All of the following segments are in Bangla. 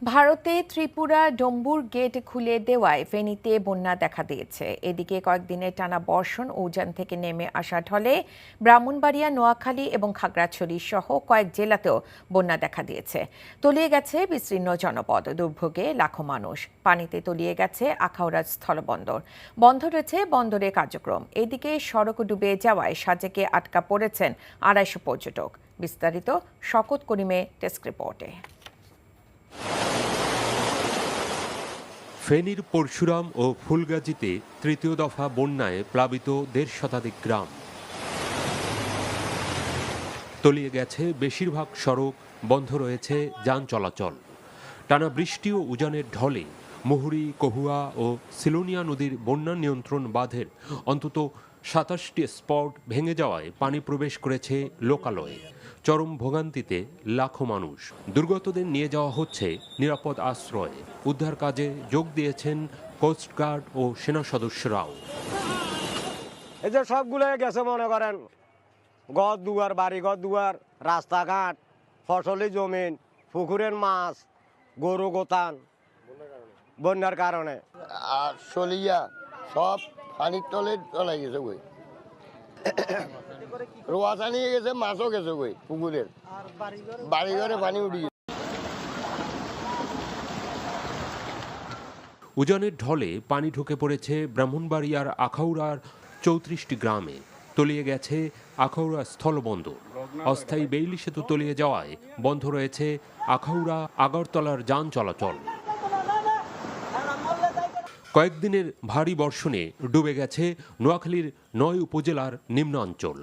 ভারতে ত্রিপুরা ডম্বুর গেট খুলে দেওয়ায় ফেনীতে বন্যা দেখা দিয়েছে। এদিকে কয়েকদিনের টানা বর্ষণ ও উজান থেকে নেমে আসা ঢলে ব্রাহ্মণবাড়িয়া, নোয়াখালী এবং খাগড়াছড়ি সহ কয়েক জেলাতেও বন্যা দেখা দিয়েছে। তলিয়ে গেছে বিস্তীর্ণ জনপদ, দুর্ভোগে লাখো মানুষ। পানিতে তলিয়ে গেছে আখাউড়া স্থলবন্দর, বন্ধ রয়েছে বন্দরের কার্যক্রম। এদিকে সড়ক ডুবে যাওয়ায় সাজেকে আটকা পড়েছেন ২৫০ পর্যটক। বিস্তারিত শকত করিমে ডেস্ক রিপোর্টে। ফেনীর পরশুরাম ও ফুলগাজীতে তৃতীয় দফা বন্যায় প্লাবিত ১৫০ শতাধিক গ্রাম। তলিয়ে গেছে বেশিরভাগ সড়ক, বন্ধ রয়েছে যান চলাচল। টানা বৃষ্টি ও উজানের ঢলে মুহুরী, কহুয়া ও সিলোনিয়া নদীর বন্যা নিয়ন্ত্রণ বাঁধের অন্তত ২৭টি স্পট ভেঙে যাওয়ায় পানি প্রবেশ করেছে লোকালয়ে। চরম ভোগান্তিতে লাখো মানুষ। দুর্গতদের নিয়ে যাওয়া হচ্ছে নিরাপদ আশ্রয়ে। উদ্ধার কাজে যোগ দিয়েছেন কোস্টগার্ড ও সেনা সদস্যরাও। এই যে সবগুলো গেছে, মনে করেন ঘর দুয়ার, বাড়ি ঘর দুয়ার, রাস্তাঘাট, ফসলি জমিন, পুকুরের মাছ, গরু গোতান বন্যার কারণে। আর সলিয়া সব পানির তলে চলে গেছে ওই রোয়াচা নিয়ে গেছে, মাছও গেছে ওই পুকুরের, বাড়িঘরে পানি উঠে গেছে। উজানের ঢলে পানি ঢুকে পড়েছে ব্রাহ্মণবাড়িয়ার আখাউড়ার ৩৪টি গ্রামে। তলিয়ে গেছে আখাউড়া স্থলবন্দর। অস্থায়ী বেইলি সেতু তলিয়ে যাওয়ায় বন্ধ রয়েছে আখাউড়া আগরতলার যান চলাচল। কয়েকদিনের ভারী বর্ষণে ডুবে গেছে নোয়াখালীর ৯ উপজেলার নিম্নাঞ্চল।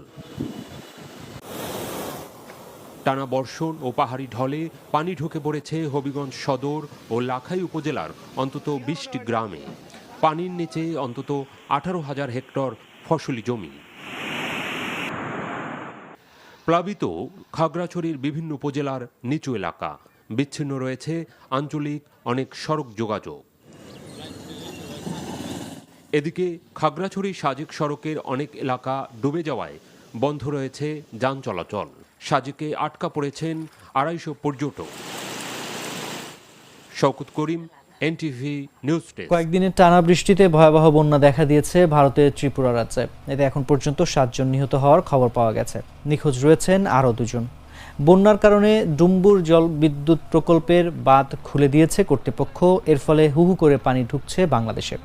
টানা বর্ষণ ও পাহাড়ি ঢলে পানি ঢুকে পড়েছে হবিগঞ্জ সদর ও লাখাই উপজেলার অন্তত ২০টি গ্রামে। পানির নিচে অন্তত ১৮,০০০ হেক্টর ফসলি জমি। প্লাবিত খাগড়াছড়ির বিভিন্ন উপজেলার নিচু এলাকা। বিচ্ছিন্ন রয়েছে আঞ্চলিক অনেক সড়ক যোগাযোগ। এদিকে খাগড়াছড়ি সাজেক সড়কের অনেক এলাকা ডুবে যাওয়ায় বন্ধ রয়েছে যান চলাচল। সাজেকে আটকা পড়েছেন ২৫০ পর্যটক। শওকত করিম, এনটিভি নিউজ ডেস্ক। কয়েকদিনের টানা বৃষ্টিতে ভয়াবহ বন্যা দেখা দিয়েছে ভারতের ত্রিপুরা রাজ্যে। এতে এখন পর্যন্ত ৭ জন নিহত হওয়ার খবর পাওয়া গেছে। নিখোঁজ রয়েছেন আরও ২ জন। বন্যার কারণে ডুম্বুর জল বিদ্যুৎ প্রকল্পের বাঁধ খুলে দিয়েছে কর্তৃপক্ষ। এর ফলে হু হু করে পানি ঢুকছে বাংলাদেশে।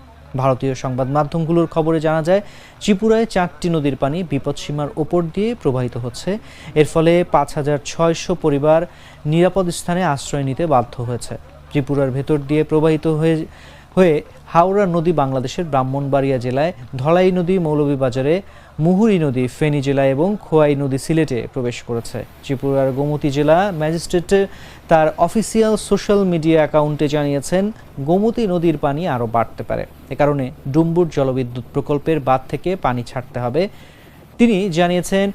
ভারতীয় সংবাদ মাধ্যমগুলোর খবরে জানা যায়, ত্রিপুরায় ৪টি নদীর পানি বিপদসীমার ওপর দিয়ে প্রবাহিত হচ্ছে। এর ফলে ৫,৬০০ পরিবার নিরাপদ স্থানে আশ্রয় নিতে বাধ্য হয়েছে। ত্রিপুরার ভেতর দিয়ে প্রবাহিত হয়ে হাওড়া নদী বাংলাদেশের ব্রাহ্মণবাড়িয়া জেলায়, ধলাই নদী মৌলভীবাজারে, মুহুরী নদী ফেনী জেলায় এবং খোয়াই নদী সিলেটে প্রবেশ করেছে। ত্রিপুরার গোমতী জেলা ম্যাজিস্ট্রেট তার অফিসিয়াল সোশ্যাল মিডিয়া অ্যাকাউন্টে জানিয়েছেন, গোমতী নদীর পানি আরও বাড়তে পারে। এ কারণে ডুম্বুর জলবিদ্যুৎ প্রকল্পের বাঁধ থেকে পানি ছাড়তে হবে। তিনি জানিয়েছেন,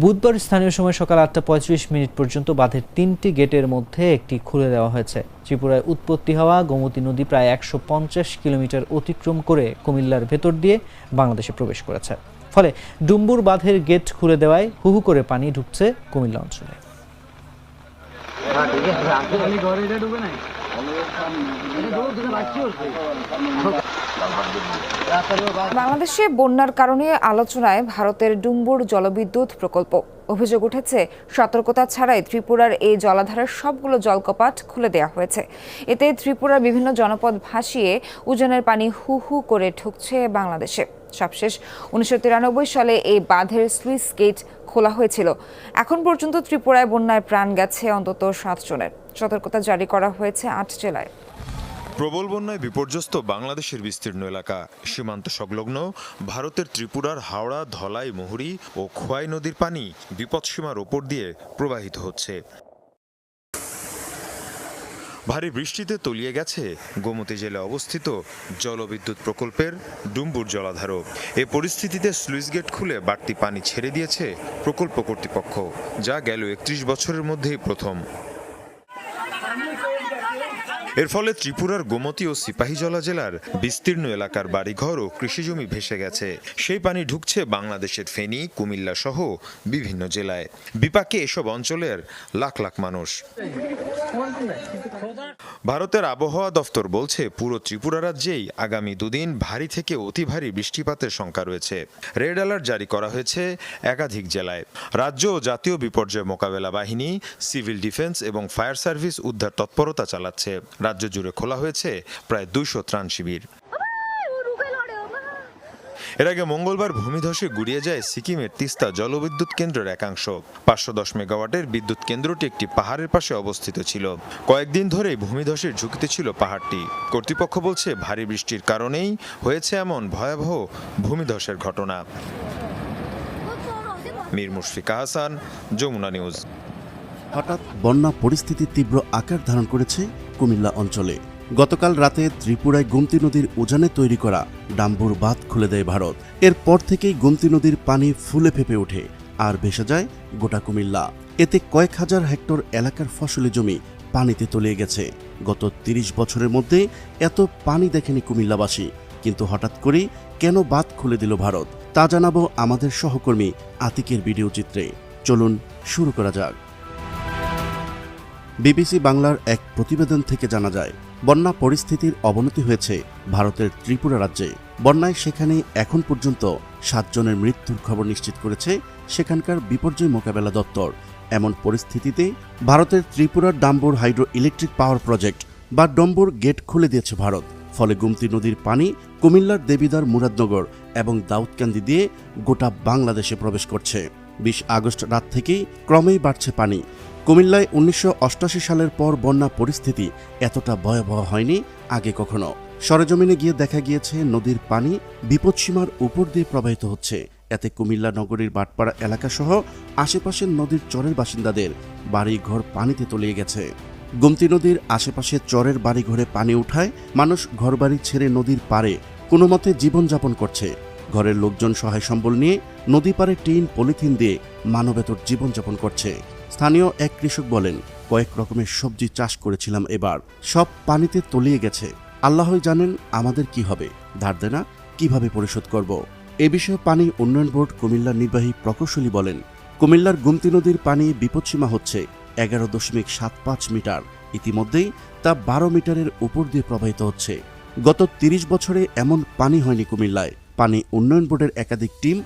বুধবার স্থানীয় সময় সকাল ৮টা৩৫ পর্যন্ত বাঁধের ৩টি গেটের মধ্যে একটি খুলে দেওয়া হয়েছে। ত্রিপুরায় উৎপত্তি হওয়া গোমতী নদী প্রায় ১৫০ কিলোমিটার অতিক্রম করে কুমিল্লার ভেতর দিয়ে বাংলাদেশে প্রবেশ করেছে। ফলে ডুম্বুর বাঁধের গেট খুলে দেওয়ায় হু হু করে পানি ঢুকছে কুমিল্লা অঞ্চলে। বাংলাদেশে বন্যার কারণে আলোচনায় ভারতের ডুম্বুর জলবিদ্যুৎ প্রকল্প। অভিযোগ উঠেছে, সতর্কতা ছাড়াই ত্রিপুরার এই জলাধারের সবগুলো জলকপাট খুলে দেওয়া হয়েছে। এতে ত্রিপুরার বিভিন্ন জনপদ ভাসিয়ে উজানের পানি হু হু করে ঢুকছে বাংলাদেশে। সবশেষ ১৯৯৩ সালে এই বাঁধের স্লুইস গেট খোলা হয়েছিল। এখন পর্যন্ত ত্রিপুরায় বন্যায় প্রাণ গেছে অন্তত ৭ জনের। সতর্কতা জারি করা হয়েছে ৮ জেলায়। প্রবল বন্যায় বিপর্যস্ত বাংলাদেশের বিস্তীর্ণ এলাকা। সীমান্ত সংলগ্ন ভারতের ত্রিপুরার হাওড়া, ধলাই, মুহুরী ও খোয়াই নদীর পানি বিপদসীমার ওপর দিয়ে প্রবাহিত হচ্ছে। ভারী বৃষ্টিতে তলিয়ে গেছে গোমতী জেলায় অবস্থিত জলবিদ্যুৎ প্রকল্পের ডুম্বুর জলাধারও। এ পরিস্থিতিতে স্লুইস গেট খুলে বাড়তি পানি ছেড়ে দিয়েছে প্রকল্প কর্তৃপক্ষ, যা গেল ৩১ বছরের মধ্যেই প্রথম। এর ফলে ত্রিপুরার গোমতী ও সিপাহীজলা জেলার বিস্তীর্ণ এলাকার বাড়িঘর ও কৃষিজমি ভেসে গেছে। সেই পানি ঢুকছে বাংলাদেশের ফেনী, কুমিল্লা সহ বিভিন্ন জেলায়। বিপাকে এসব অঞ্চলের লাখ লাখ মানুষ। ভারতের আবহাওয়া দফতর বলছে পুরো ত্রিপুরা রাজ্যেই আগামী দুদিন ভারী থেকে অতি ভারী বৃষ্টিপাতের শঙ্কা রয়েছে। রেড অ্যালার্ট জারি করা হয়েছে একাধিক জেলায়। রাজ্য ও জাতীয় বিপর্যয় মোকাবেলা বাহিনী, সিভিল ডিফেন্স এবং ফায়ার সার্ভিস উদ্ধার তৎপরতা চালাচ্ছে। রাজ্য জুড়ে খোলা হয়েছে প্রায় 200 ত্রাণ শিবির। এর আগে মঙ্গলবার ভূমিধসে গুড়িয়ে যায় সিকিমের তিস্তা জলবিদ্যুৎ কেন্দ্রের একাংশ। 510 মেগাওয়াটের বিদ্যুৎ কেন্দ্রটি একটি পাহাড়ের পাশে অবস্থিত ছিল। কয়েকদিন ধরেই ভূমিধসের ঝুঁকিতে ছিল পাহাড়টি। কর্তৃপক্ষ বলছে ভারী বৃষ্টির কারণেই হয়েছে এমন ভয়াবহ ভূমিধসের ঘটনা। মীর মুশফিকা হাসান, যমুনা নিউজ। হঠাৎ বন্যা পরিস্থিতি তীব্র আকার ধারণ করেছে কুমিল্লা অঞ্চলে। গতকাল রাতে ত্রিপুরায় গোমতী নদীর উজানে তৈরি করা ডাম্বুর বাঁধ খুলে দেয় ভারত। এরপর থেকেই গোমতী নদীর পানি ফুলে ফেঁপে ওঠে আর ভেসে যায় গোটা কুমিল্লা। এতে কয়েক হাজার হেক্টর এলাকার ফসলি জমি পানিতে তলিয়ে গেছে। গত 30 বছরের মধ্যে এত পানি দেখেনি কুমিল্লাবাসী। কিন্তু হঠাৎ করেই কেন বাঁধ খুলে দিল ভারত, তা জানাবো আমাদের সহকর্মী আতিকের ভিডিও চিত্রে। চলুন শুরু করা যাক। বিবিসি বাংলার এক প্রতিবেদন থেকে জানা যায়, বন্যা পরিস্থিতির অবনতি হয়েছে ভারতের ত্রিপুরা রাজ্যে। বন্যায় সেখানে এখন পর্যন্ত 7 জনের মৃত্যুর খবর নিশ্চিত করেছে সেখানকার বিপর্যয় মোকাবেলা দপ্তর। এমন পরিস্থিতিতে ভারতের ত্রিপুরার ডাম্বুর হাইড্রো ইলেকট্রিক পাওয়ার প্রজেক্ট বা ডম্বুর গেট খুলে দিয়েছে ভারত। ফলে গোমতী নদীর পানি কুমিল্লার দেবিদ্বার, মুরাদনগর এবং দাউদকান্দি দিয়ে গোটা বাংলাদেশে প্রবেশ করছে। 20 আগস্ট রাত থেকেই ক্রমেই বাড়ছে পানি। কুমিল্লায় 1988 সালের পর বন্যা পরিস্থিতি এতটা ভয়াবহ হয়নি আগে কখনো। সরেজমিনে গিয়ে দেখা গিয়েছে নদীর পানি বিপদসীমার উপর দিয়ে প্রবাহিত হচ্ছে। এতে কুমিল্লা নগরীর বাটপাড়া এলাকাসহ আশেপাশের নদীর চরের বাসিন্দাদের বাড়ি ঘর পানিতে তলিয়ে গেছে। গোমতী নদীর আশেপাশে চরের বাড়িঘরে পানি উঠায় মানুষ ঘরবাড়ি ছেড়ে নদীর পাড়ে কোনো মতে জীবনযাপন করছে। ঘরের লোকজন সহায় সম্বল নিয়ে নদী পাড়ে টিন, পলিথিন দিয়ে মানবেতর জীবনযাপন করছে। স্থানীয় এক কৃষক বলেন, কয়েক রকমের সবজি চাষ করেছিলাম, এবার সব পানিতে তলিয়ে গেছে। আল্লাহই জানেন আমাদের কি হবে, ধার দেনা কিভাবে পরিশোধ করব। এ বিষয়ে পানি উন্নয়ন বোর্ড কুমিল্লার নির্বাহী প্রকৌশলী বলেন, কুমিল্লার গোমতী নদীর পানি বিপদসীমা হচ্ছে 11.75 মিটার। ইতিমধ্যেই তা 12 মিটারের উপর দিয়ে প্রবাহিত হচ্ছে। গত 30 বছরে এমন পানি হয়নি কুমিল্লায়। পানি উন্নয়ন বোর্ডের একাধিক টিম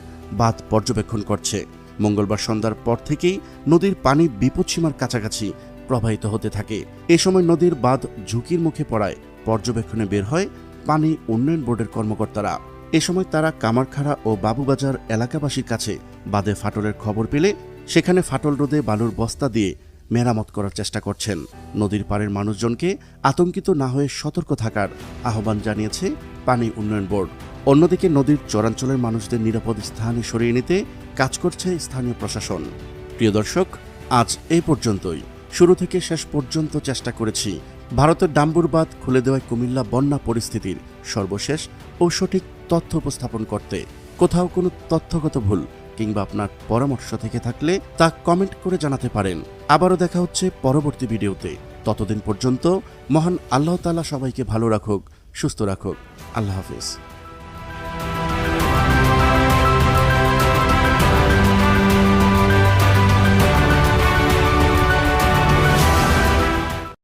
বাঁধ পর্যবেক্ষণ করছে। মঙ্গলবার সন্ধ্যার পর থেকেই নদীর পানি বিপদসীমার কাছাকাছি প্রবাহিত হতে থাকে। এ সময় নদীর বাঁধ ঝুঁকির মুখে পড়ায় পর্যবেক্ষণে বের হয় পানি উন্নয়ন বোর্ডের কর্মকর্তারা। এ সময় তারা কামারখাড়া ও বাবুবাজার এলাকাবাসীর কাছে বাঁধে ফাটলের খবর পেলে সেখানে ফাটল রোধে বালুর বস্তা দিয়ে মেরামত করার চেষ্টা করছেন। নদীর পাড়ের মানুষজনকে আতঙ্কিত না হয়ে সতর্ক থাকার আহ্বান জানিয়েছে পানি উন্নয়ন বোর্ড। অন্যদিকে নদীর চরাঞ্চলের মানুষদের নিরাপদ স্থানে সরিয়ে নিতে কাজ করছে স্থানীয় প্রশাসন। প্রিয় দর্শক, আজ এই পর্যন্তই। শুরু থেকে শেষ পর্যন্ত চেষ্টা করেছি ভারতের ডাম্বুর বাঁধ খুলে দেওয়ায় কুমিল্লা বন্যা পরিস্থিতির সর্বশেষ ও সঠিক তথ্য উপস্থাপন করতে। কোথাও কোনো তথ্যগত ভুল কিংবা আপনার পরামর্শ থেকে থাকলে তা কমেন্ট করে জানাতে পারেন। আবারও দেখা হচ্ছে পরবর্তী ভিডিওতে। ততদিন পর্যন্ত মহান আল্লাহ তাআলা সবাইকে ভালো রাখুক, সুস্থ রাখুক। আল্লাহ হাফেজ।